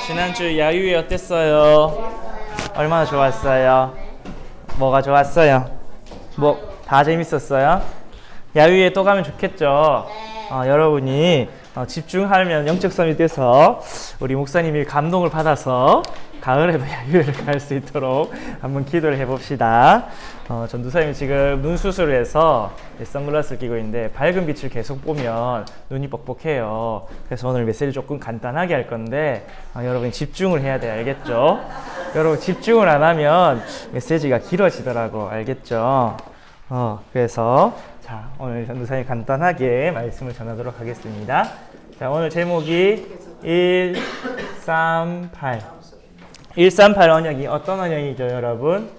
지난주 야유회 어땠어요? 얼마나 좋았어요? 뭐가 좋았어요? 뭐 다 재밌었어요? 야유회 또 가면 좋겠죠? 여러분이 집중하면 영적 섬이 돼서 우리 목사님이 감동을 받아서 가을에도 야유회를 갈 수 있도록 한번 기도를 해봅시다. 전도사님이 지금 눈 수술을 해서 선글라스를 끼고 있는데 밝은 빛을 계속 보면 눈이 뻑뻑해요. 그래서 오늘 메시지 조금 간단하게 할 건데 여러분이 집중을 해야 돼요. 알겠죠? 여러분 집중을 안 하면 메시지가 길어지더라고. 알겠죠? 그래서 자, 오늘 전도사님 간단하게 말씀을 전하도록 하겠습니다. 자, 오늘 제목이 138. 138 언약이 어떤 언약이죠, 여러분?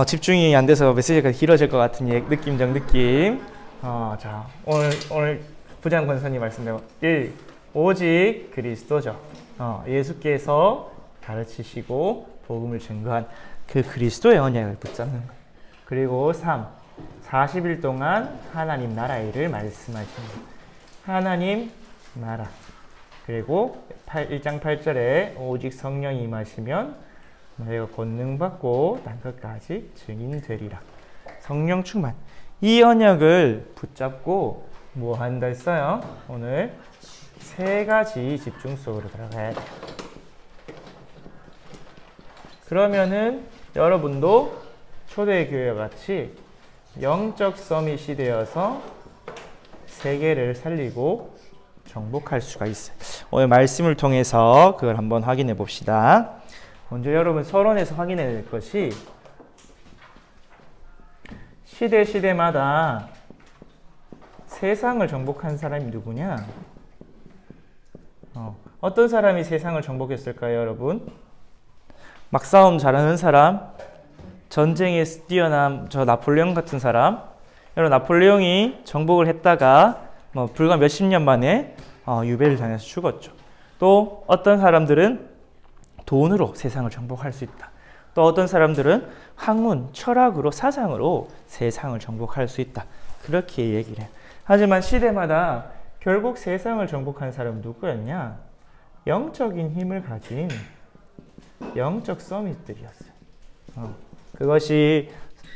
집중이 안 돼서 메시지가 길어질 것 같은 느낌적 느낌. 자, 오늘 부장 권사님 말씀대로 1. 오직 그리스도죠. 예수께서 가르치시고 복음을 증거한 그 그리스도의 언약을 붙잡는 거예요. 그리고 3. 40일 동안 하나님 나라 일을 말씀하시는 거예요. 하나님 나라. 그리고 1장 8절에 오직 성령이 임하시면 너희가 권능받고 땅끝까지 증인되리라. 성령 충만. 이 언약을 붙잡고 뭐 한다 했어요? 오늘 3가지 집중 속으로 들어가야 돼요. 그러면은 여러분도 초대교회와 같이 영적 서밋이 되어서 세계를 살리고 정복할 수가 있어요. 오늘 말씀을 통해서 그걸 한번 확인해 봅시다. 먼저 여러분 서론에서 확인해야 될 것이 시대마다 세상을 정복한 사람이 누구냐? 어떤 사람이 세상을 정복했을까요, 여러분? 막 싸움 잘하는 사람, 전쟁에 뛰어난 저 나폴레옹 같은 사람. 여러분 나폴레옹이 정복을 했다가 불과 몇십 년 만에 유배를 당해서 죽었죠. 또 어떤 사람들은 돈으로 세상을 정복할 수 있다. 또 어떤 사람들은 학문, 철학으로, 사상으로 세상을 정복할 수 있다. 그렇게 얘기를 해요. 하지만 시대마다 결국 세상을 정복한 사람은 누구였냐? 영적인 힘을 가진 영적 서밋들이었어요. 그것이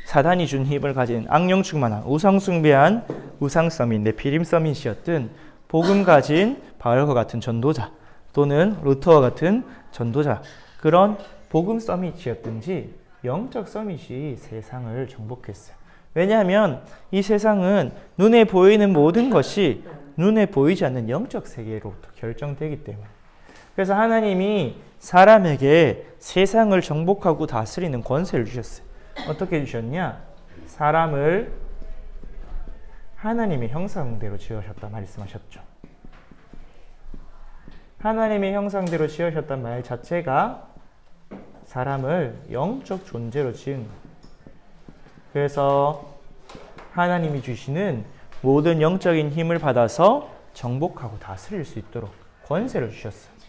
사단이 준 힘을 가진 악령 충만한 우상 숭배한 우상 서밋, 네피림 서밋이었든 복음 가진 바울과 같은 전도자 또는 루터와 같은 전도자 그런 복음 서밋이었든지 영적 서밋이 세상을 정복했어요. 왜냐하면 이 세상은 눈에 보이는 모든 것이 눈에 보이지 않는 영적 세계로부터 결정되기 때문에. 그래서 하나님이 사람에게 세상을 정복하고 다스리는 권세를 주셨어요. 어떻게 주셨냐? 사람을 하나님의 형상대로 지으셨다 말씀하셨죠. 하나님의 형상대로 지으셨단 말 자체가 사람을 영적 존재로 지은 거예요. 그래서 하나님이 주시는 모든 영적인 힘을 받아서 정복하고 다스릴 수 있도록 권세를 주셨어요.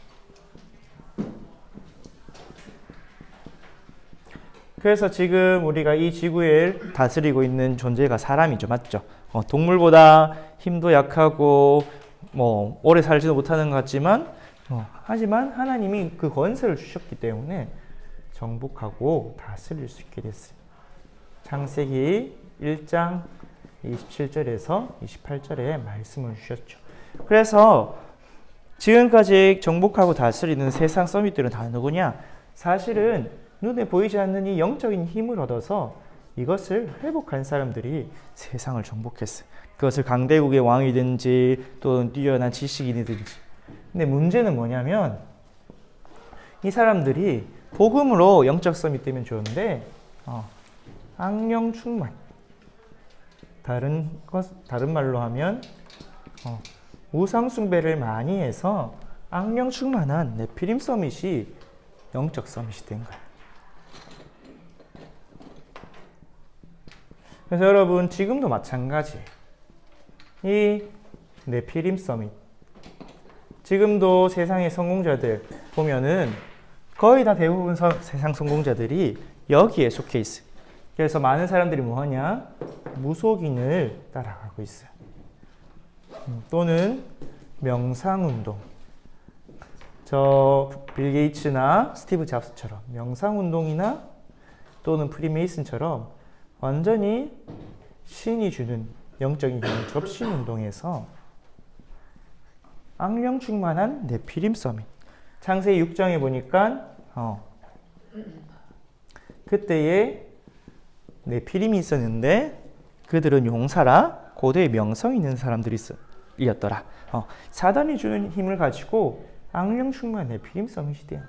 그래서 지금 우리가 이 지구를 다스리고 있는 존재가 사람이죠. 맞죠? 동물보다 힘도 약하고 오래 살지도 못하는 것 같지만 하지만 하나님이 그 권세를 주셨기 때문에 정복하고 다스릴 수 있게 됐어요. 창세기 1장 27절에서 28절에 말씀을 주셨죠. 그래서 지금까지 정복하고 다스리는 세상 서밋들은 다 누구냐? 사실은 눈에 보이지 않는 이 영적인 힘을 얻어서 이것을 회복한 사람들이 세상을 정복했어요. 그것을 강대국의 왕이든지 또는 뛰어난 지식인이든지. 근데 문제는 뭐냐면 이 사람들이 복음으로 영적 서밋 되면 좋은데 악령 충만. 다른 말로 하면 우상 숭배를 많이 해서 악령 충만한 네피림 서밋이 영적 서밋이 된 거예요. 그래서 여러분 지금도 마찬가지예요. 이 네피림 서밋 지금도 세상의 성공자들 보면은 거의 다 대부분 세상 성공자들이 여기에 속해 있어요. 그래서 많은 사람들이 뭐하냐? 무속인을 따라가고 있어요. 또는 명상운동. 저 빌 게이츠나 스티브 잡스처럼 명상운동이나 또는 프리메이슨처럼 완전히 신이 주는 영적인 힘을 접신운동에서 악령 충만한 네피림 서밋. 창세기 6장에 보니까 그때에 네피림이 있었는데 그들은 용사라 고대의 명성 있는 사람들이었더라. 사단이 주는 힘을 가지고 악령 충만한 네피림 서밋이 돼요.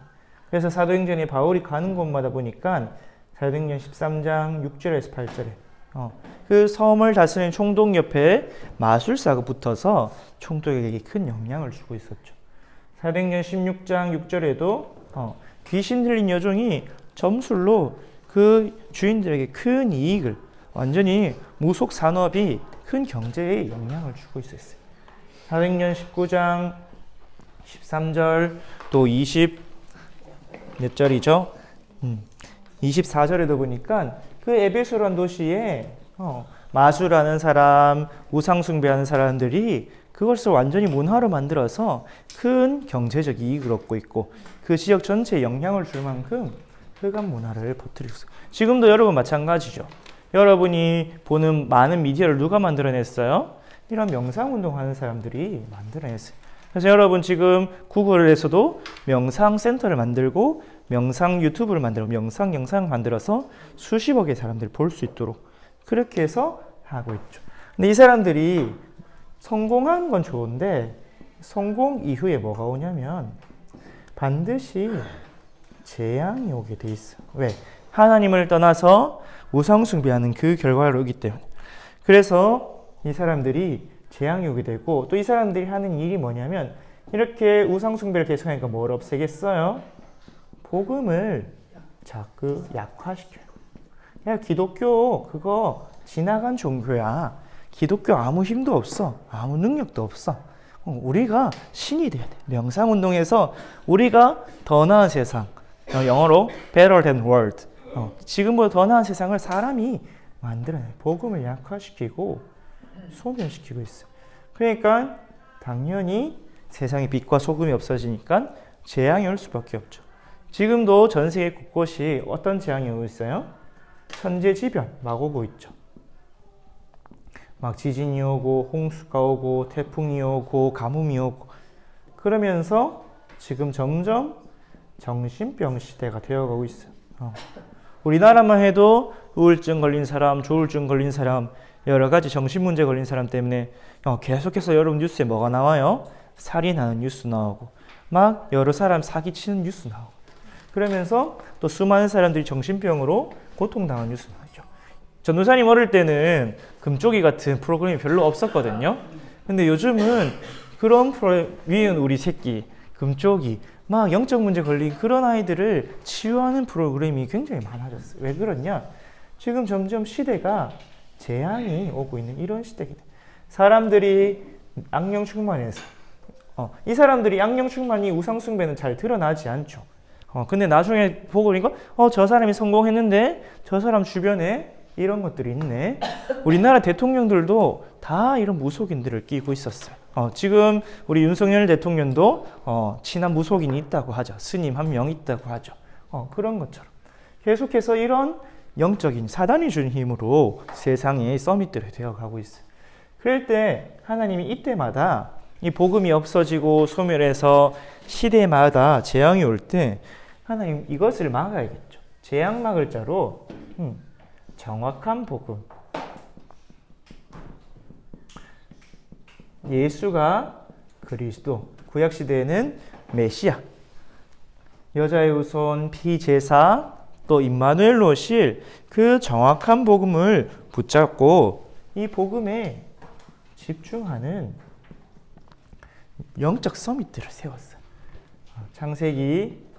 그래서 사도행전에 바울이 가는 곳마다 보니까 사도행전 13장 6절에서 8절에 그 섬을 다스리는 총독 옆에 마술사가 붙어서 총독에게 큰 영향을 주고 있었죠. 사도행전 16장 6절에도 귀신 들린 여종이 점술로 그 주인들에게 큰 이익을, 완전히 무속 산업이 큰 경제에 영향을 주고 있었어요. 사도행전 19장 13절 또 몇 절이죠? 24절에도 보니까 그 에베소라는 도시에 마술하는 사람, 우상숭배하는 사람들이 그것을 완전히 문화로 만들어서 큰 경제적 이익을 얻고 있고 그 지역 전체에 영향을 줄 만큼 흑암 문화를 퍼뜨리고 있어요. 지금도 여러분 마찬가지죠. 여러분이 보는 많은 미디어를 누가 만들어냈어요? 이런 명상운동하는 사람들이 만들어냈어요. 그래서 여러분 지금 구글에서도 명상센터를 만들고 명상 유튜브를 만들고 명상 영상을 만들어서 수십억의 사람들이 볼 수 있도록 그렇게 해서 하고 있죠. 근데 이 사람들이 성공한 건 좋은데 성공 이후에 뭐가 오냐면 반드시 재앙이 오게 돼 있어. 왜? 하나님을 떠나서 우상 숭배하는 그 결과를 오기 때문에. 그래서 이 사람들이 재앙이 오게 되고 또 이 사람들이 하는 일이 뭐냐면 이렇게 우상 숭배를 계속하니까 뭘 없애겠어요? 복음을 자꾸 약화시켜요. 야, 기독교 그거 지나간 종교야. 기독교 아무 힘도 없어. 아무 능력도 없어. 우리가 신이 돼야 돼. 명상운동에서 우리가 더 나은 세상, 영어로 better than world, 지금보다 더 나은 세상을 사람이 만들어내요. 복음을 약화시키고 소멸시키고 있어요. 그러니까 당연히 세상에 빛과 소금이 없어지니까 재앙이 올 수밖에 없죠. 지금도 전 세계 곳곳이 어떤 재앙이 오고 있어요? 천재지변 막 오고 있죠. 막 지진이 오고 홍수가 오고 태풍이 오고 가뭄이 오고 그러면서 지금 점점 정신병 시대가 되어가고 있어요. 우리나라만 해도 우울증 걸린 사람, 조울증 걸린 사람, 여러 가지 정신문제 걸린 사람 때문에 계속해서 여러분 뉴스에 뭐가 나와요? 살인하는 뉴스 나오고 막 여러 사람 사기치는 뉴스 나오고 그러면서 또 수많은 사람들이 정신병으로 고통당하는 뉴스 나오죠. 전도사님 어릴 때는 금쪽이 같은 프로그램이 별로 없었거든요. 근데 요즘은 그런 위은 우리 새끼, 금쪽이 막 영적 문제 걸린 그런 아이들을 치유하는 프로그램이 굉장히 많아졌어요. 왜 그러냐? 지금 점점 시대가 재앙이 오고 있는 이런 시대이기 때문에 사람들이 악령 충만해서 이 사람들이 악령 충만이 우상 숭배는 잘 드러나지 않죠. 근데 나중에 보고 보니까 저 사람이 성공했는데 저 사람 주변에 이런 것들이 있네. 우리나라 대통령들도 다 이런 무속인들을 끼고 있었어요. 지금 우리 윤석열 대통령도 친한 무속인이 있다고 하죠. 스님 한 명 있다고 하죠. 그런 것처럼 계속해서 이런 영적인 사단이 준 힘으로 세상에 서밋들이 되어가고 있어요. 그럴 때 하나님이 이때마다 이 복음이 없어지고 소멸해서 시대마다 재앙이 올 때 하나님 이것을 막아야겠죠. 재앙 막을 자로 정확한 복음. 예수가 그리스도, 구약시대에는 메시아, 여자의 후손, 피제사, 또 임마누엘로 오실 그 정확한 복음을 붙잡고 이 복음에 집중하는 영적 서밋들을 세웠어요. 창세기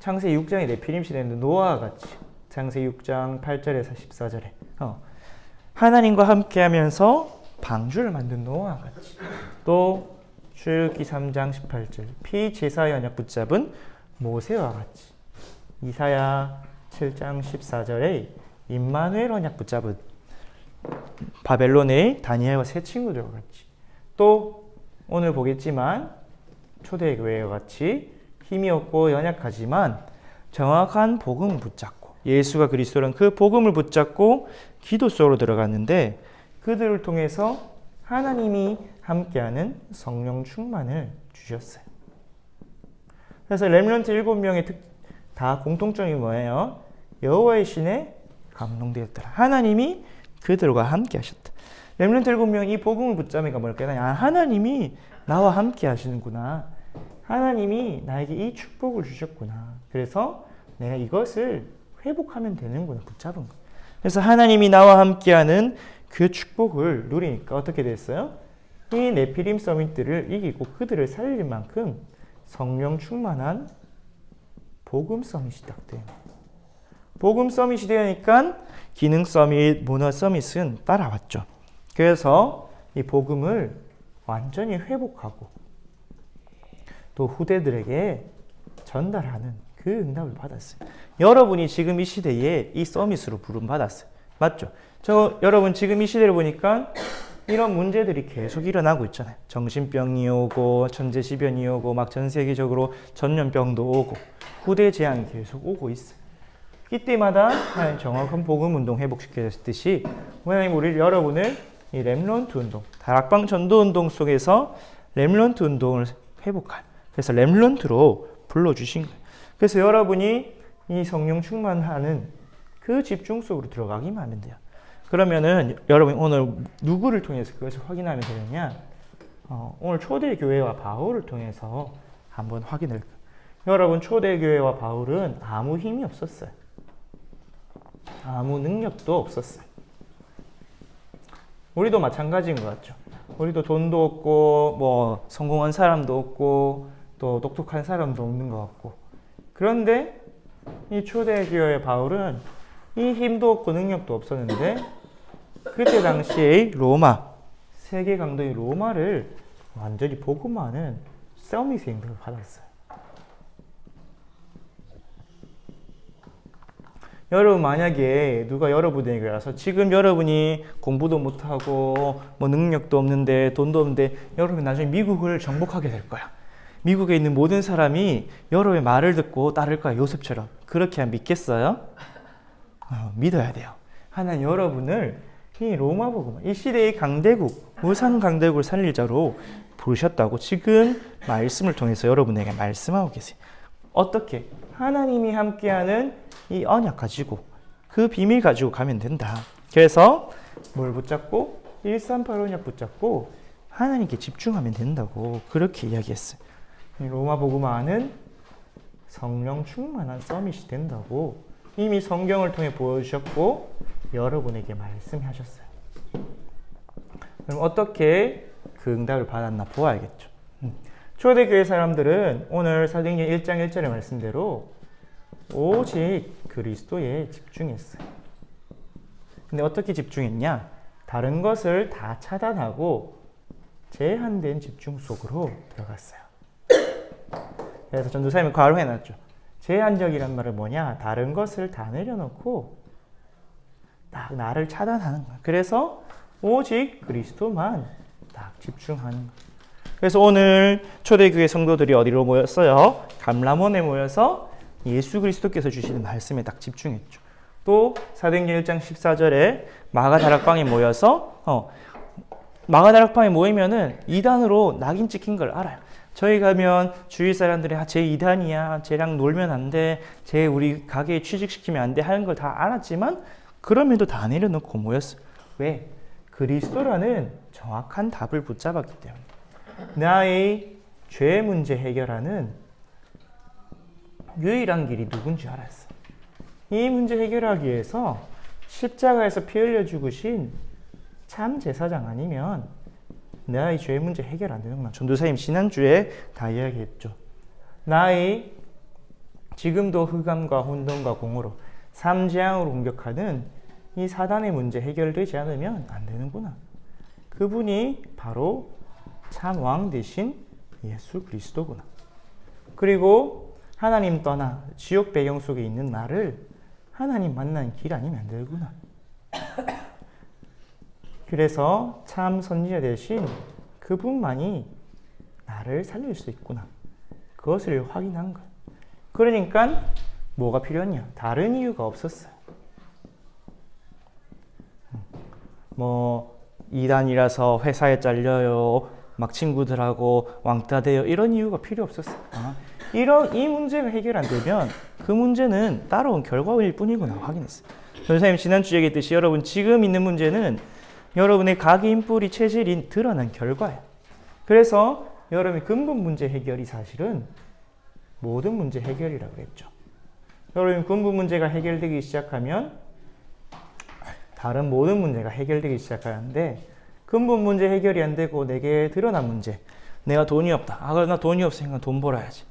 6장의 네피림 시대는 노아와 같이 창세기 6장 8절에서 14절에 하나님과 함께하면서 방주를 만든 노아와 같이 또 출애굽기 3장 18절 피제사의 언약 붙잡은 모세와 같이 이사야 7장 14절에 임마누엘 언약 붙잡은 바벨론의 다니엘과 세 친구들과 같이 또 오늘 보겠지만 초대교회와 같이 힘이 없고 연약하지만 정확한 복음을 붙잡고 예수가 그리스도라는 그 복음을 붙잡고 기도 속으로 들어갔는데 그들을 통해서 하나님이 함께하는 성령 충만을 주셨어요. 그래서 렘넌트 7명의 다 공통점이 뭐예요? 여호와의 신에 감동되었더라. 하나님이 그들과 함께 하셨다. 렘넌트 7명이 이 복음을 붙잡으니까 뭘 깨닫냐? 하나님이 나와 함께 하시는구나. 하나님이 나에게 이 축복을 주셨구나. 그래서 내가 이것을 회복하면 되는구나. 붙잡은 거. 그래서 하나님이 나와 함께하는 그 축복을 누리니까 어떻게 됐어요? 이 네피림 서밋들을 이기고 그들을 살릴 만큼 성령 충만한 복음 서밋이 딱 돼요. 복음 서밋이 되니까 기능 서밋, 문화 서밋은 따라왔죠. 그래서 이 복음을 완전히 회복하고 또 후대들에게 전달하는 그 응답을 받았어요. 여러분이 지금 이 시대에 이 서밋으로 부름받았어요. 맞죠? 여러분 지금 이 시대를 보니까 이런 문제들이 계속 일어나고 있잖아요. 정신병이 오고 천재지변이 오고 막 전 세계적으로 전염병도 오고 후대 재앙이 계속 오고 있어요. 이때마다 정확한 복음 운동 회복시켰듯이 하나님 여러분을 이 렘넌트 운동, 다락방 전도 운동 속에서 렘넌트 운동을 회복할 그래서 렘넌트로 불러주신 거예요. 그래서 여러분이 이 성령 충만하는 그 집중 속으로 들어가기만 하면 돼요. 그러면은 여러분 오늘 누구를 통해서 그것을 확인하면 되느냐? 오늘 초대교회와 바울을 통해서 한번 확인할 거예요. 여러분 초대교회와 바울은 아무 힘이 없었어요. 아무 능력도 없었어요. 우리도 마찬가지인 것 같죠. 우리도 돈도 없고 뭐 성공한 사람도 없고 또 똑똑한 사람도 없는 것 같고 그런데 이 초대교회의 바울은 이 힘도 없고 능력도 없었는데 그때 당시에 로마 세계 강도의 로마를 완전히 복음화하는 서밋의 임무를 받았어요. 여러분 만약에 누가 여러분에게 와서 지금 여러분이 공부도 못하고 뭐 능력도 없는데 돈도 없는데 여러분 나중에 미국을 정복하게 될 거야. 미국에 있는 모든 사람이 여러분의 말을 듣고 따를 거야. 요셉처럼. 그렇게 하면 믿겠어요? 믿어야 돼요. 하나님 여러분을 이 로마 복음, 이 시대의 강대국, 우상 강대국을 살릴 자로 부르셨다고 지금 말씀을 통해서 여러분에게 말씀하고 계세요. 어떻게? 하나님이 함께하는 이 언약 가지고 그 비밀 가지고 가면 된다. 그래서 뭘 붙잡고 138 언약 붙잡고 하나님께 집중하면 된다고 그렇게 이야기했어요. 로마 복음화는 성령 충만한 서밋이 된다고 이미 성경을 통해 보여주셨고 여러분에게 말씀하셨어요. 그럼 어떻게 그 응답을 받았나 보아야겠죠. 초대교회 사람들은 오늘 사도행전 1장 1절의 말씀대로 오직 그리스도에 집중했어요. 근데 어떻게 집중했냐? 다른 것을 다 차단하고 제한된 집중 속으로 들어갔어요. 그래서 전도사님이 과로 해놨죠. 제한적이란 말은 뭐냐? 다른 것을 다 내려놓고 딱 나를 차단하는 거야. 그래서 오직 그리스도만 딱 집중하는 거야. 그래서 오늘 초대교회 성도들이 어디로 모였어요? 감람원에 모여서 예수 그리스도께서 주시는 말씀에 딱 집중했죠. 또 사도행전 1장 14절에 마가다락방에 모여서 마가다락방에 모이면은 이단으로 낙인 찍힌 걸 알아요. 저희 가면 주위 사람들이 쟤 이단이야, 쟤랑 놀면 안 돼, 쟤 우리 가게에 취직시키면 안 돼 하는 걸 다 알았지만 그럼에도 다 내려놓고 모였어요. 왜? 그리스도라는 정확한 답을 붙잡았기 때문에. 나의 죄 문제 해결하는 유일한 길이 누군지 알았어. 이 문제 해결하기 위해서 십자가에서 피 흘려 죽으신 참 제사장 아니면 나의 죄 문제 해결 안 되는구나. 전도사님 지난주에 다 이야기했죠. 나의 지금도 흑암과 혼돈과 공으로 삼재앙으로 공격하는 이 사단의 문제 해결되지 않으면 안 되는구나. 그분이 바로 참 왕 되신 예수 그리스도구나. 그리고 하나님 떠나 지옥 배경 속에 있는 나를 하나님 만나는 길 아니면 안 되구나. 그래서 참 선지자 되신 그분만이 나를 살릴 수 있구나. 그것을 확인한 거예요. 그러니까 뭐가 필요했냐? 다른 이유가 없었어요. 뭐 이단이라서 회사에 잘려요. 막 친구들하고 왕따 돼요. 이런 이유가 필요 없었어요. 이 문제가 해결 안 되면 그 문제는 따라온 결과일 뿐이구나 확인했어요. 선생님 지난주 얘기했듯이 여러분 지금 있는 문제는 여러분의 각인, 뿌리, 체질인 드러난 결과예요. 그래서 여러분의 근본 문제 해결이 사실은 모든 문제 해결이라고 했죠. 여러분 근본 문제가 해결되기 시작하면 다른 모든 문제가 해결되기 시작하는데 근본 문제 해결이 안 되고 내게 드러난 문제. 내가 돈이 없다. 나 돈이 없으니까 돈 벌어야지.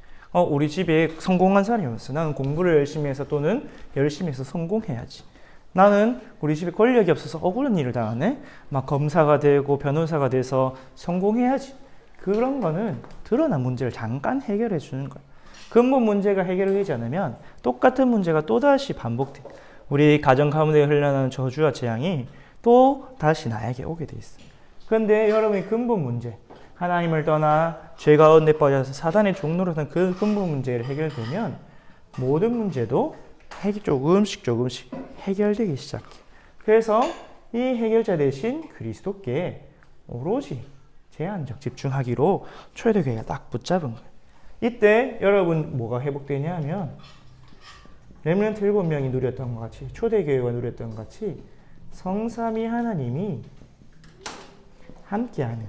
우리 집에 성공한 사람이 없어. 나는 공부를 열심히 해서 또는 열심히 해서 성공해야지. 나는 우리 집에 권력이 없어서 억울한 일을 당하네. 막 검사가 되고 변호사가 돼서 성공해야지. 그런 거는 드러난 문제를 잠깐 해결해 주는 거예요. 근본 문제가 해결되지 않으면 똑같은 문제가 또다시 반복돼. 우리 가정 가운데 흘러나오는 저주와 재앙이 또 다시 나에게 오게 돼 있어요. 그런데 여러분의 근본 문제, 하나님을 떠나 죄 가운데 빠져서 사단의 종로로 된 그 근본 문제를 해결되면 모든 문제도 조금씩 해결되기 시작해. 그래서 이 해결자 대신 그리스도께 오로지 제한적 집중하기로 초대교회가 딱 붙잡은 거예요. 이때 여러분 뭐가 회복되냐 하면 렘넌트 7명이 누렸던 것 같이 초대교회가 누렸던 것 같이 성삼위 하나님이 함께하는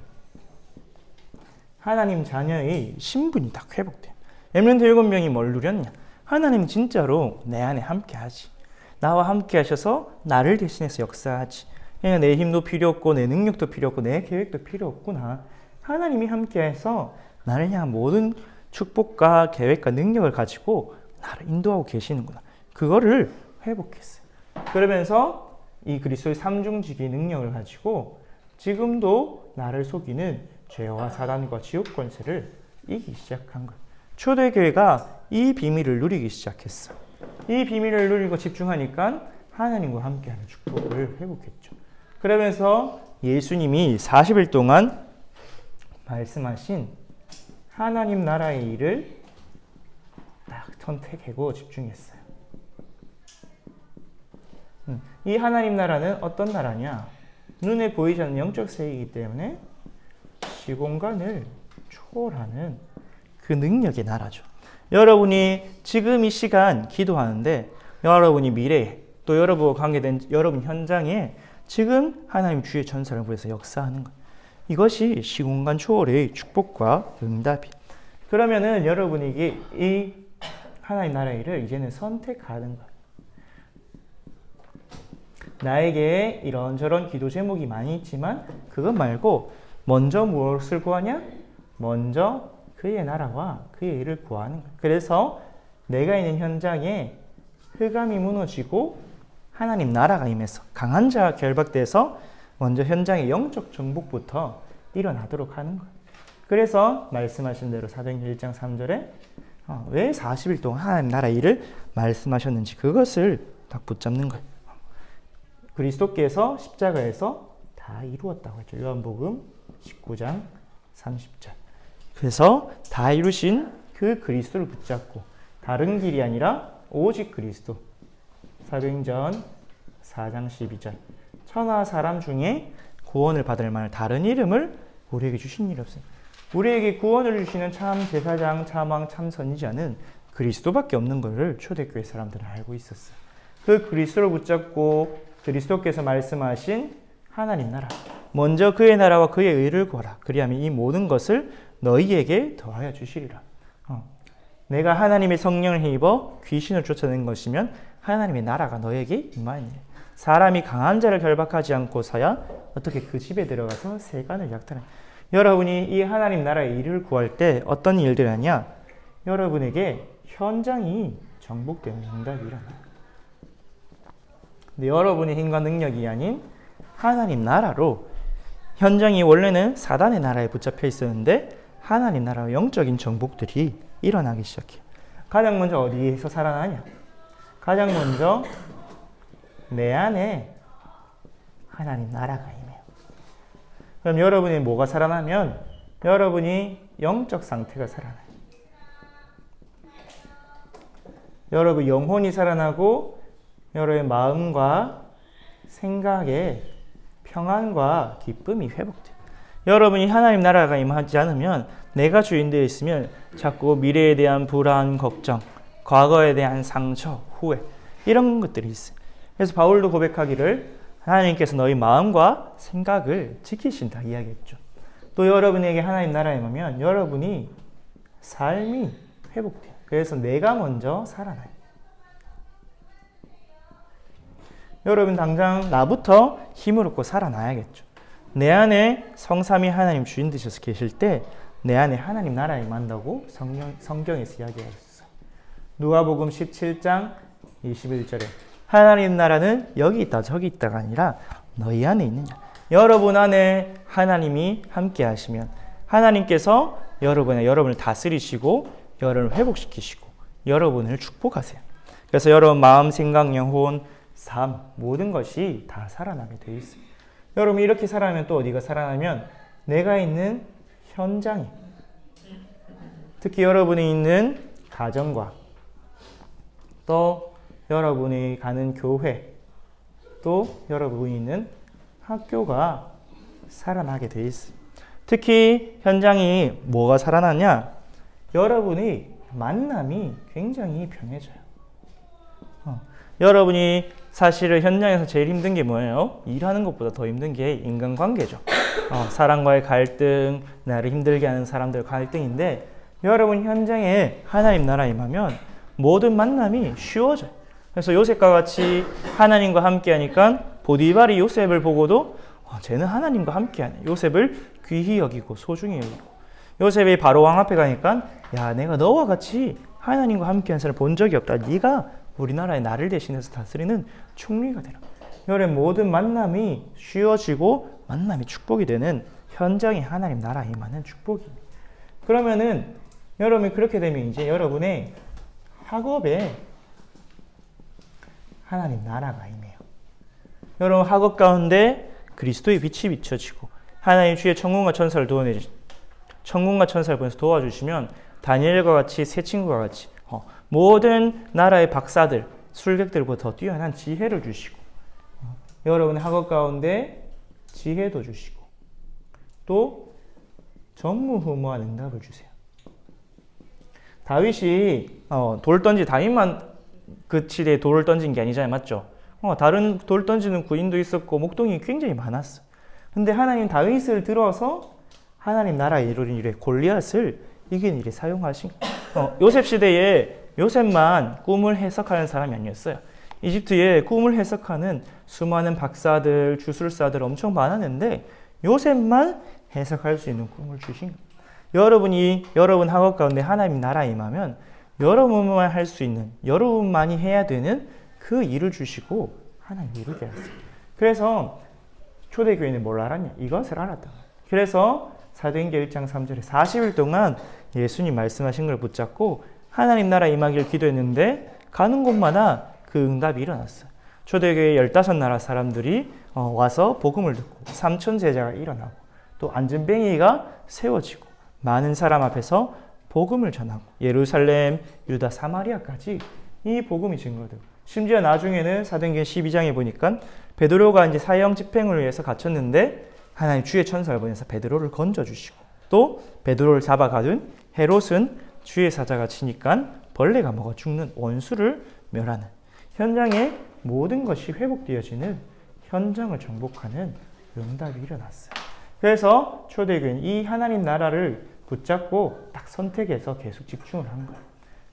하나님 자녀의 신분이 딱 회복돼요. 렘넌트 7명이 뭘 누렸냐? 하나님 진짜로 내 안에 함께하지. 나와 함께 하셔서 나를 대신해서 역사하지. 그냥 내 힘도 필요 없고 내 능력도 필요 없고 내 계획도 필요 없구나. 하나님이 함께해서 나를 향한 모든 축복과 계획과 능력을 가지고 나를 인도하고 계시는구나. 그거를 회복했어요. 그러면서 이 그리스도의 삼중직의 능력을 가지고 지금도 나를 속이는 죄와 사단과 지옥 권세를 이기기 시작한 거예요. 초대교회가 이 비밀을 누리기 시작했어. 이 비밀을 누리고 집중하니까 하나님과 함께하는 축복을 회복했죠. 그러면서 예수님이 40일 동안 말씀하신 하나님 나라의 일을 딱 선택하고 집중했어요. 이 하나님 나라는 어떤 나라냐? 눈에 보이지 않는 영적 세계이기 때문에 시공간을 초월하는 그 능력의 나라죠. 여러분이 지금 이 시간 기도하는데 여러분이 미래에 또 여러분과 관계된 여러분 현장에 지금 하나님 주의 전사를 보여서 역사하는 것. 이것이 시공간 초월의 축복과 응답이. 그러면은 여러분에게 이 하나님 나라의 일을 이제는 선택하는 것. 나에게 이런저런 기도 제목이 많이 있지만 그것 말고 먼저 무엇을 구하냐? 먼저 그의 나라와 그의 일을 구하는 거예요. 그래서 내가 있는 현장에 흑암이 무너지고 하나님 나라가 임해서 강한 자가 결박돼서 먼저 현장의 영적 정복부터 일어나도록 하는 거예요. 그래서 말씀하신 대로 사도행전 1장 3절에 왜 40일 동안 하나님 나라 일을 말씀하셨는지 그것을 딱 붙잡는 거예요. 그리스도께서 십자가에서 다 이루었다고 했죠. 요한복음 19장 30절. 그래서 다 이루신 그 그리스도를 붙잡고 다른 길이 아니라 오직 그리스도. 사도행전 4장 12절. 천하 사람 중에 구원을 받을 만한 다른 이름을 우리에게 주신 일이 없어요. 우리에게 구원을 주시는 참 제사장, 참왕, 참 선지자는 그리스도밖에 없는 것을 초대교회 사람들은 알고 있었어요. 그 그리스도를 붙잡고 그리스도께서 말씀하신 하나님 나라. 먼저 그의 나라와 그의 의를 구하라. 그리하면 이 모든 것을 너희에게 더하여 주시리라. 내가 하나님의 성령을 힘입어 귀신을 쫓아낸 것이면 하나님의 나라가 너에게 임하니라. 사람이 강한 자를 결박하지 않고서야 어떻게 그 집에 들어가서 세간을 약탈하냐. 여러분이 이 하나님 나라의 일을 구할 때 어떤 일들이 하냐? 여러분에게 현장이 정복되는 응답이 일어나요. 근데 여러분의 힘과 능력이 아닌 하나님 나라로 현장이 원래는 사단의 나라에 붙잡혀 있었는데 하나님 나라의 영적인 정복들이 일어나기 시작해요. 가장 먼저 어디에서 살아나냐? 가장 먼저 내 안에 하나님 나라가 임해요. 그럼 여러분이 뭐가 살아나면 여러분이 영적 상태가 살아나요. 여러분 영혼이 살아나고 여러분의 마음과 생각에 평안과 기쁨이 회복돼요. 여러분이 하나님 나라가 임하지 않으면 내가 주인 되어 있으면 자꾸 미래에 대한 불안, 걱정, 과거에 대한 상처, 후회 이런 것들이 있어요. 그래서 바울도 고백하기를 하나님께서 너희 마음과 생각을 지키신다 이야기했죠. 또 여러분에게 하나님 나라에 임하면 여러분이 삶이 회복돼요. 그래서 내가 먼저 살아나요. 여러분 당장 나부터 힘을 얻고 살아나야겠죠. 내 안에 성삼위 하나님 주인 되셔서 계실 때 내 안에 하나님 나라에 임한다고 성경에서 이야기하고 있어요. 누가복음 17장 21절에 하나님 나라는 여기 있다 저기 있다가 아니라 너희 안에 있느냐. 여러분 안에 하나님이 함께 하시면 하나님께서 여러분을 다스리시고 여러분을 회복시키시고 여러분을 축복하세요. 그래서 여러분 마음, 생각, 영혼, 삶 모든 것이 다 살아나게 되어 있어요. 여러분 이렇게 살아나면 또 어디가 살아나면 내가 있는 현장이 특히 여러분이 있는 가정과 또 여러분이 가는 교회 또 여러분이 있는 학교가 살아나게 되어 있어요. 특히 현장이 뭐가 살아나냐? 여러분의 만남이 굉장히 편해져요. 여러분이 사실은 현장에서 제일 힘든 게 뭐예요? 일하는 것보다 더 힘든 게 인간관계죠. 사람과의 갈등, 나를 힘들게 하는 사람들의 갈등인데 여러분 현장에 하나님 나라에 임하면 모든 만남이 쉬워져요. 그래서 요셉과 같이 하나님과 함께 하니까 보디발이 요셉을 보고도 쟤는 하나님과 함께 하네. 요셉을 귀히 여기고 소중히 여기고 요셉이 바로 왕 앞에 가니까 야 내가 너와 같이 하나님과 함께 한 사람 본 적이 없다. 네가 우리나라에 나를 대신해서 다스리는 총리가 되라. 여러분 모든 만남이 쉬워지고 만남이 축복이 되는 현장이 하나님 나라에 임하는 축복입니다. 그러면은 여러분이 그렇게 되면 이제 여러분의 학업에 하나님 나라가 임해요. 여러분 학업 가운데 그리스도의 빛이 비춰지고 하나님 주의 천군과 천사를 천군과 천사를 보내서 도와주시면 다니엘과 같이 세 친구와 같이 모든 나라의 박사들, 술객들보다 더 뛰어난 지혜를 주시고 여러분의 학업 가운데 지혜도 주시고 또 전무후무한 응답을 주세요. 다윗이 다윗만 그 시대에 돌을 던진 게 아니잖아요. 맞죠? 다른 돌 던지는 구인도 있었고 목동이 굉장히 많았어. 근데 하나님 다윗을 들어서 하나님 나라에 이루는 일에 골리앗을 이긴 일에 사용하신 요셉 시대에 요셉만 꿈을 해석하는 사람이 아니었어요. 이집트에 꿈을 해석하는 수많은 박사들, 주술사들 엄청 많았는데 요셉만 해석할 수 있는 꿈을 주신 거예요. 여러분 학업 가운데 하나님 나라에 임하면 여러분만 할 수 있는, 여러분만이 해야 되는 그 일을 주시고 하나님 이루게 하세요. 그래서 초대교회는 뭘 알았냐? 이것을 알았다. 그래서 사도행전 1장 3절에 40일 동안 예수님 말씀하신 걸 붙잡고 하나님 나라 임하기를 기도했는데 가는 곳마다 그 응답이 일어났어요. 초대교회 15나라 사람들이 와서 복음을 듣고 3천 제자가 일어나고 또 안전뱅이가 세워지고 많은 사람 앞에서 복음을 전하고 예루살렘, 유다, 사마리아까지 이 복음이 증거되고 심지어 나중에는 사도행전 12장에 보니까 베드로가 이제 사형 집행을 위해서 갇혔는데 하나님 주의 천사를 보내서 베드로를 건져주시고 또 베드로를 잡아가둔 헤롯은 주의 사자가 치니까 벌레가 먹어 죽는 원수를 멸하는 현장에 모든 것이 회복되어지는 현장을 정복하는 응답이 일어났어요. 그래서 초대교회는 이 하나님 나라를 붙잡고 딱 선택해서 계속 집중을 한 거예요.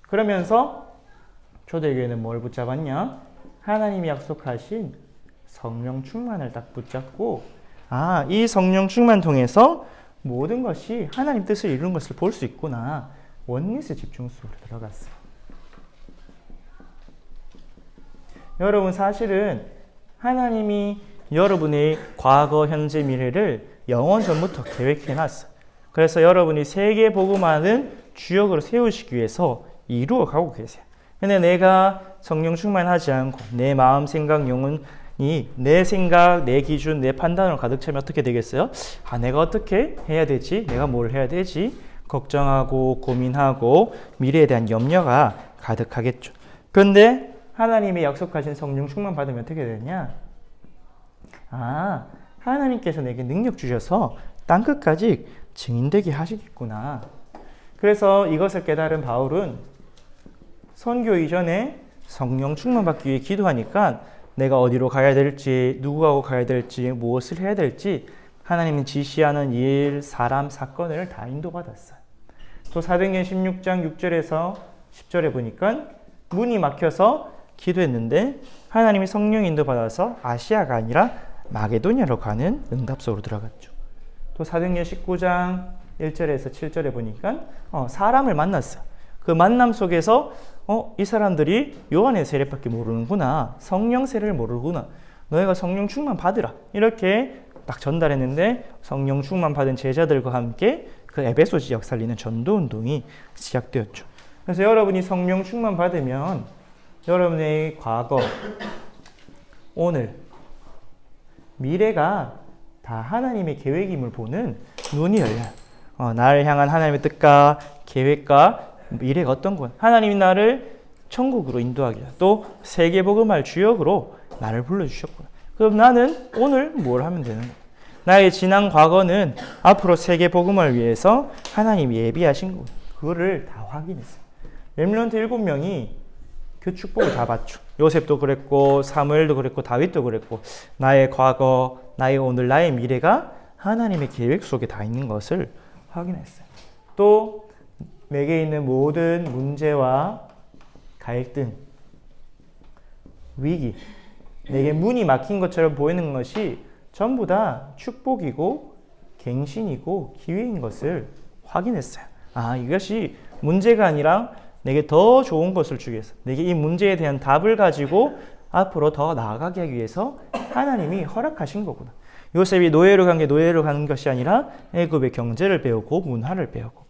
그러면서 초대교회는 뭘 붙잡았냐? 하나님이 약속하신 성령 충만을 딱 붙잡고 이 성령 충만 통해서 모든 것이 하나님 뜻을 이루는 것을 볼 수 있구나. 원리스 집중 속으로 들어갔어요. 여러분 사실은 하나님이 여러분의 과거, 현재, 미래를 영원 전부터 계획해놨어요. 그래서 여러분이 세계 복음화는 주역으로 세우시기 위해서 이루어 가고 계세요. 근데 내가 성령 충만하지 않고 내 마음, 생각, 영혼 내 생각, 내 기준, 내 판단으로 가득 차면 어떻게 되겠어요? 아, 내가 어떻게 해야 되지? 내가 뭘 해야 되지? 걱정하고 고민하고 미래에 대한 염려가 가득하겠죠. 그런데 하나님이 약속하신 성령 충만 받으면 어떻게 되냐? 아, 하나님께서 내게 능력 주셔서 땅끝까지 증인되게 하시겠구나. 그래서 이것을 깨달은 바울은 선교 이전에 성령 충만 받기 위해 기도하니까 내가 어디로 가야 될지, 누구하고 가야 될지, 무엇을 해야 될지 하나님이 지시하는 일, 사람, 사건을 다 인도받았어요. 또 사도행전 16장 6절에서 10절에 보니까 문이 막혀서 기도했는데 하나님이 성령 인도받아서 아시아가 아니라 마게도냐로 가는 응답소로 들어갔죠. 또 사도행전 19장 1절에서 7절에 보니까 사람을 만났어요. 그 만남 속에서 이 사람들이 요한의 세례밖에 모르는구나. 성령 세례를 모르구나. 너희가 성령 충만 받으라. 이렇게 딱 전달했는데 성령 충만 받은 제자들과 함께 그 에베소 지역 살리는 전도 운동이 시작되었죠. 그래서 여러분이 성령 충만 받으면 여러분의 과거, 오늘, 미래가 다 하나님의 계획임을 보는 눈이 열려요. 나를 향한 하나님의 뜻과 계획과 미래가 어떤 건 하나님이 나를 천국으로 인도하기로 또 세계복음할 주역으로 나를 불러주셨구나. 그럼 나는 오늘 뭘 하면 되는 거야? 나의 지난 과거는 앞으로 세계복음을 위해서 하나님이 예비하신 거 그거를 다 확인했어요. 렘넌트 7명이 그 축복을 다 받죠. 요셉도 그랬고 사무엘도 그랬고 다윗도 그랬고 나의 과거, 나의 오늘, 나의 미래가 하나님의 계획 속에 다 있는 것을 확인했어요. 또 내게 있는 모든 문제와 갈등, 위기, 내게 문이 막힌 것처럼 보이는 것이 전부 다 축복이고 갱신이고 기회인 것을 확인했어요. 아, 이것이 문제가 아니라 내게 더 좋은 것을 주기 위해서, 내게 이 문제에 대한 답을 가지고 앞으로 더 나아가게 하기 위해서 하나님이 허락하신 거구나. 요셉이 노예로 간 게 노예로 가는 것이 아니라 애굽의 경제를 배우고 문화를 배우고,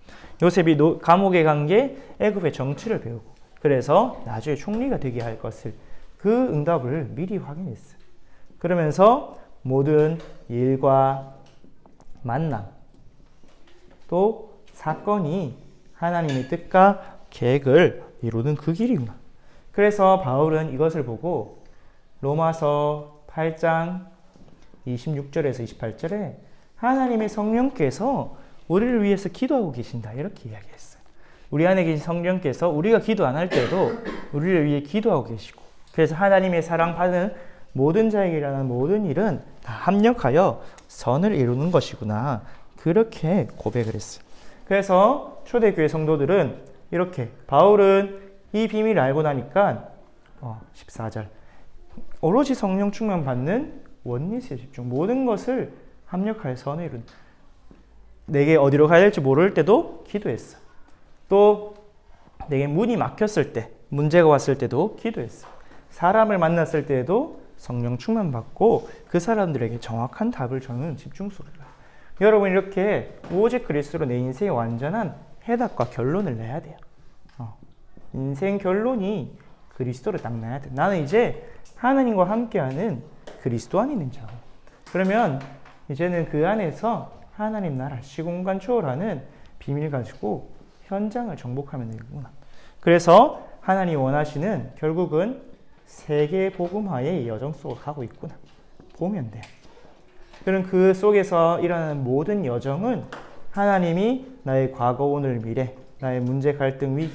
요셉이 감옥에 간 게 애굽의 정치를 배우고, 그래서 나중에 총리가 되게 할 것을, 그 응답을 미리 확인했어요. 그러면서 모든 일과 만남, 또 사건이 하나님의 뜻과 계획을 이루는 그 길이구나. 그래서 바울은 이것을 보고 로마서 8장 26절에서 28절에 하나님의 성령께서 우리를 위해서 기도하고 계신다 이렇게 이야기했어요. 우리 안에 계신 성령께서 우리가 기도 안 할 때도 우리를 위해 기도하고 계시고, 그래서 하나님의 사랑받는 모든 자에게 일어나는 모든 일은 다 합력하여 선을 이루는 것이구나, 그렇게 고백을 했어요. 그래서 초대교회 성도들은 이렇게, 바울은 이 비밀을 알고 나니까 14절 오로지 성령 충만 받는 원리스에 집중, 모든 것을 합력하여 선을 이룬다. 내게 어디로 가야 될지 모를 때도 기도했어. 또 내게 문이 막혔을 때, 문제가 왔을 때도 기도했어. 사람을 만났을 때에도 성령 충만 받고 그 사람들에게 정확한 답을 저는 집중수를 해요. 여러분, 이렇게 오직 그리스도로 내 인생의 완전한 해답과 결론을 내야 돼요. 인생 결론이 그리스도로 딱 나야 돼. 나는 이제 하나님과 함께하는 그리스도 안에 있는 자. 그러면 이제는 그 안에서 하나님 나라 시공간 초월하는 비밀 가지고 현장을 정복하면 되겠구나. 그래서 하나님이 원하시는 결국은 세계 복음화의 여정 속으로 가고 있구나 보면 돼요. 그럼 그 속에서 일어나는 모든 여정은 하나님이 나의 과거, 오늘, 미래, 나의 문제, 갈등, 위기,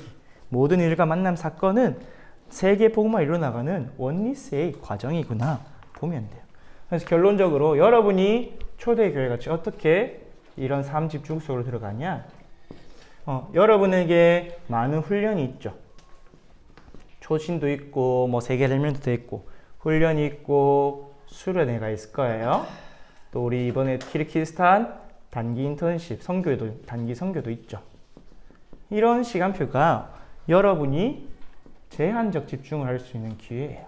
모든 일과 만남, 사건은 세계 복음화 이루어나가는 원리스의 과정이구나 보면 돼요. 그래서 결론적으로 여러분이 초대교회같이 어떻게 이런 삶 집중 속으로 들어가냐? 여러분에게 많은 훈련이 있죠. 초신도 있고 세계 렘넌트도 있고 훈련이 있고 수련회가 있을 거예요. 또 우리 이번에 키르기스탄 단기 인턴십 선교도, 단기 선교도 있죠. 이런 시간표가 여러분이 제한적 집중을 할 수 있는 기회예요.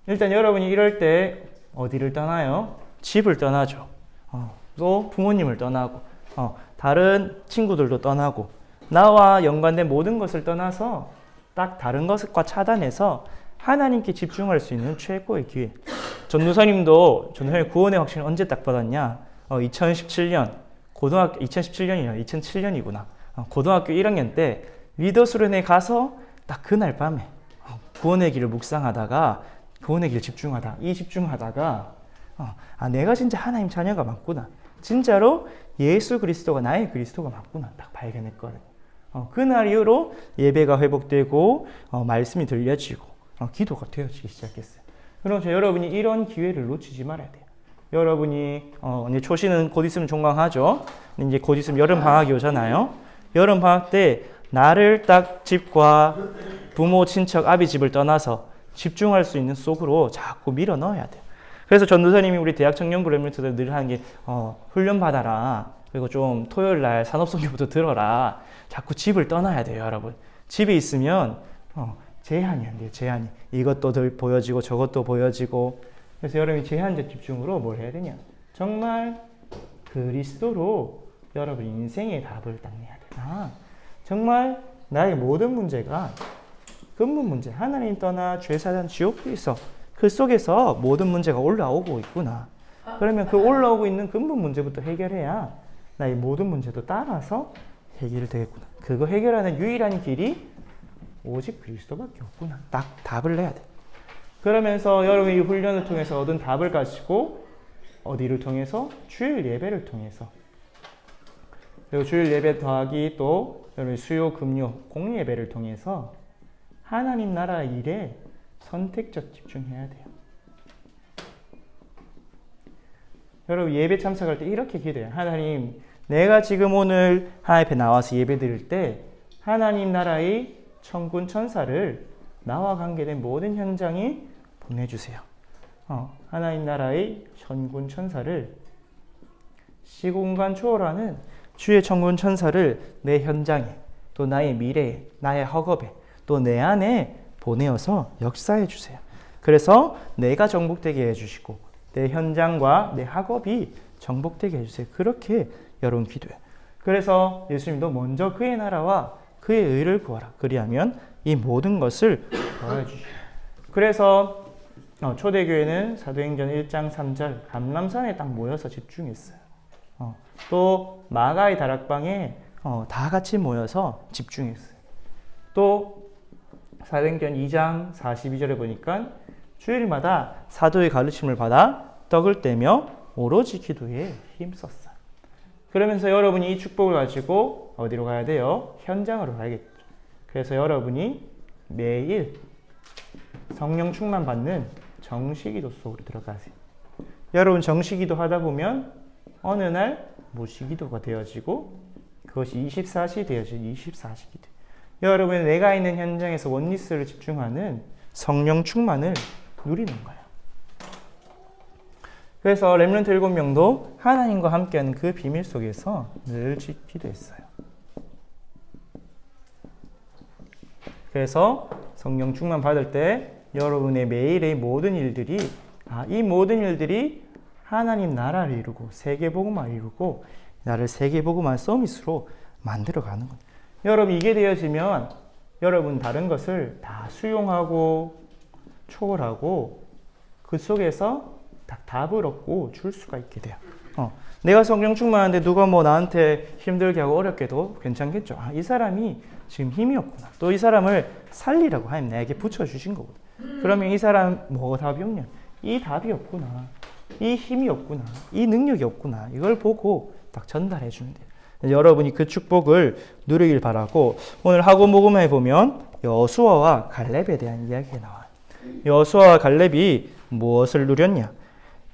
일단 여러분이 이럴 때 어디를 떠나요? 집을 떠나죠. 또 부모님을 떠나고 다른 친구들도 떠나고 나와 연관된 모든 것을 떠나서 딱 다른 것과 차단해서 하나님께 집중할 수 있는 최고의 기회. 전도사님도 구원의 확신을 언제 딱 받았냐? 2017년 고등학교 2017년이야. 2007년이구나. 고등학교 1학년 때 리더 수련회 가서 딱 그날 밤에 구원의 길을 묵상하다가 구원의 길 집중하다가 내가 진짜 하나님 자녀가 맞구나. 진짜로 예수 그리스도가 나의 그리스도가 맞구나. 딱 발견했거든. 그날 이후로 예배가 회복되고 말씀이 들려지고 기도가 되어지기 시작했어요. 그래서 여러분이 이런 기회를 놓치지 말아야 돼요. 여러분이 이제 초시는 곧 있으면 종강하죠. 이제 곧 있으면 여름 방학이 오잖아요. 여름 방학 때 나를 딱 집과 부모, 친척, 아비 집을 떠나서 집중할 수 있는 속으로 자꾸 밀어 넣어야 돼요. 그래서 전도사님이 우리 대학 청년부 렘넌트들 늘 하는 게 훈련 받아라. 그리고 좀 토요일 날 산업선교부터 들어라. 자꾸 집을 떠나야 돼요, 여러분. 집에 있으면 제한이 안 돼요, 제한이. 이것도 보여지고 저것도 보여지고. 그래서 여러분이 제한적 집중으로 뭘 해야 되냐? 정말 그리스도로 여러분 인생의 답을 딱 내야 돼요. 정말 나의 모든 문제가 근본 문제, 하나님 떠나 죄, 사단, 지옥도 있어. 그 속에서 모든 문제가 올라오고 있구나. 그러면 그 올라오고 있는 근본 문제부터 해결해야 나의 모든 문제도 따라서 해결되겠구나. 그거 해결하는 유일한 길이 오직 그리스도밖에 없구나. 딱 답을 내야 돼. 그러면서 여러분이 이 훈련을 통해서 얻은 답을 가지고 어디를 통해서? 주일 예배를 통해서. 그리고 주일 예배 더하기 또 여러분 수요, 금요, 공예배를 통해서 하나님 나라 일에 선택적 집중해야 돼요. 여러분 예배 참석할 때 이렇게 기도해요. 하나님, 내가 지금 오늘 하나님 앞에 나와서 예배 드릴 때 하나님 나라의 천군 천사를 나와 관계된 모든 현장에 보내주세요. 하나님 나라의 천군 천사를 시공간 초월하는 주의 천군 천사를 내 현장에 또 나의 미래에 나의 학업에 또 내 안에 보내어서 역사해 주세요. 그래서 내가 정복되게 해주시고 내 현장과 내 학업이 정복되게 해주세요. 그렇게 여러분 기도해요. 그래서 예수님도 먼저 그의 나라와 그의 의를 구하라. 그리하면 이 모든 것을 더해주시오. 그래서 초대교회는 사도행전 1장 3절 감람산에 딱 모여서 집중했어요. 또 마가의 다락방에 다 같이 모여서 집중했어요. 또 사도행전 2장 42절에 보니까 주일마다 사도의 가르침을 받아 떡을 떼며 오로지 기도에 힘썼어요. 그러면서 여러분이 이 축복을 가지고 어디로 가야 돼요? 현장으로 가야겠죠. 그래서 여러분이 매일 성령 충만 받는 정시기도 속으로 들어가세요. 여러분 정시기도 하다 보면 어느 날 무시기도가 되어지고 그것이 24시 되어지는 24시 기도. 여러분 내가 있는 현장에서 원리스를 집중하는 성령 충만을 누리는 거예요. 그래서 렘넌트 7명도 하나님과 함께하는 그 비밀 속에서 늘 기도했어요. 그래서 성령 충만 받을 때 여러분의 매일의 모든 일들이 이 모든 일들이 하나님 나라를 이루고 세계복음화를 이루고 나를 세계복음화 서밋으로 만들어가는 거예요. 여러분 이게 되어지면 여러분 다른 것을 다 수용하고 초월하고 그 속에서 딱 답을 얻고 줄 수가 있게 돼요. 내가 성령 충만한데 누가 나한테 힘들게 하고 어렵게도 괜찮겠죠. 이 사람이 지금 힘이 없구나. 또 이 사람을 살리라고 하나님 나에게 붙여주신 거거든. 그러면 이 사람 뭐가 답이 없냐? 이 답이 없구나. 이 힘이 없구나. 이 능력이 없구나. 이걸 보고 딱 전달해 주면 돼요. 여러분이 그 축복을 누리길 바라고 오늘 학원 복음에 보면 여수아와 갈렙에 대한 이야기가 나와요. 여수아와 갈렙이 무엇을 누렸냐?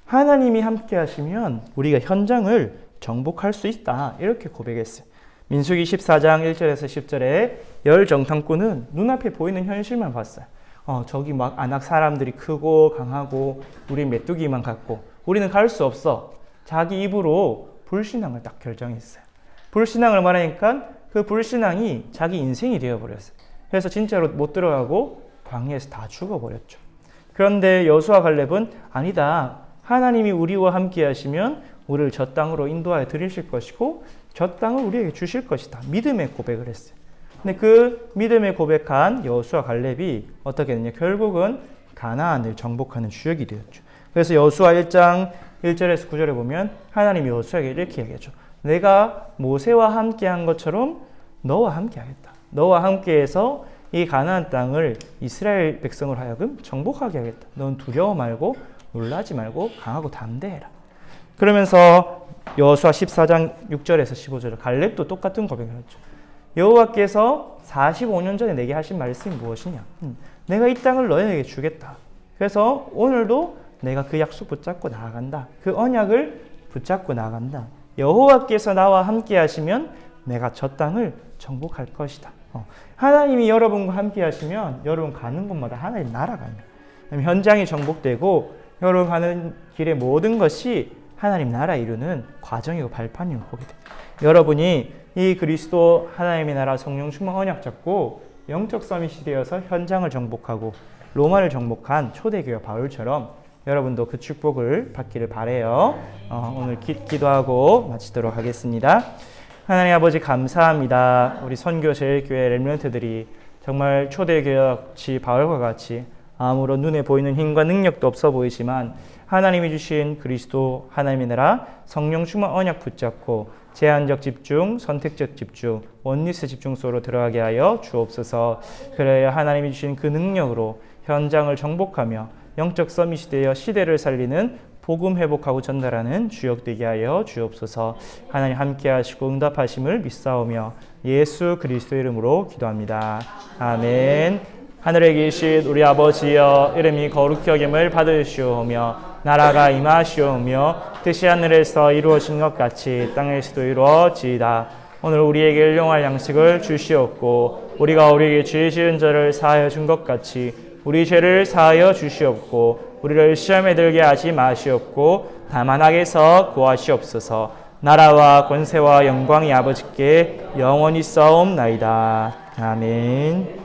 하나님이 함께 하시면 우리가 현장을 정복할 수 있다. 이렇게 고백했어요. 민수기 14장 1절에서 10절에 열 정탐꾼은 눈앞에 보이는 현실만 봤어요. 저기 막 아낙 사람들이 크고 강하고 우리 메뚜기만 같고 우리는 갈 수 없어. 자기 입으로 불신앙을 딱 결정했어요. 불신앙을 말하니까 그 불신앙이 자기 인생이 되어버렸어요. 그래서 진짜로 못 들어가고 광야에서 다 죽어버렸죠. 그런데 여수와 갈렙은 아니다. 하나님이 우리와 함께 하시면 우리를 저 땅으로 인도하여 드리실 것이고 저 땅을 우리에게 주실 것이다. 믿음의 고백을 했어요. 근데 그 믿음의 고백한 여호수아 갈렙이 어떻게 됐냐? 결국은 가나안을 정복하는 주역이 되었죠. 그래서 여호수아 1장 1절에서 9절에 보면 하나님이 여호수아에게 이렇게 얘기하죠. 내가 모세와 함께한 것처럼 너와 함께하겠다. 너와 함께해서 이 가나안 땅을 이스라엘 백성을 하여금 정복하게 하겠다. 넌 두려워 말고 놀라지 말고 강하고 담대해라. 그러면서 여호수아 14장 6절에서 15절 갈렙도 똑같은 고백을 했죠. 여호와께서 45년 전에 내게 하신 말씀이 무엇이냐? 내가 이 땅을 너희에게 주겠다. 그래서 오늘도 내가 그 약속 붙잡고 나아간다. 그 언약을 붙잡고 나아간다. 여호와께서 나와 함께 하시면 내가 저 땅을 정복할 것이다. 하나님이 여러분과 함께 하시면 여러분 가는 곳마다 하나님 나라가 있는 현장이 정복되고 여러분 가는 길의 모든 것이 하나님 나라 이루는 과정이고 발판임을 보게 됩니다. 여러분이 이 그리스도 하나님의 나라 성령 충만 언약 잡고 영적 서밋이 되어서 현장을 정복하고 로마를 정복한 초대교회 바울처럼 여러분도 그 축복을 받기를 바라요. 오늘 기도하고 마치도록 하겠습니다. 하나님 아버지 감사합니다. 우리 선교제일교회 렘넌트들이 정말 초대교회같이 바울과 같이 아무런 눈에 보이는 힘과 능력도 없어 보이지만 하나님이 주신 그리스도 하나님의 나라 성령 충만 언약 붙잡고 제한적 집중, 선택적 집중, 원리스 집중 속으로 들어가게 하여 주옵소서. 그래야 하나님이 주신 그 능력으로 현장을 정복하며 영적 서밋이 되어 시대를 살리는 복음 회복하고 전달하는 주역 되게 하여 주옵소서. 하나님 함께 하시고 응답하심을 믿사오며 예수 그리스도 이름으로 기도합니다. 아멘. 하늘에 계신 우리 아버지여, 이름이 거룩히 여김을 받으시오며 나라가 임하시오며 뜻이 하늘에서 이루어진 것 같이 땅에서도 이루어지이다. 오늘 우리에게 일용할 양식을 주시옵고 우리가 우리에게 죄 지은 자를 사하여 준 것 같이 우리 죄를 사하여 주시옵고 우리를 시험에 들게 하지 마시옵고 다만 악에서 구하시옵소서. 나라와 권세와 영광이 아버지께 영원히 싸움나이다. 아멘.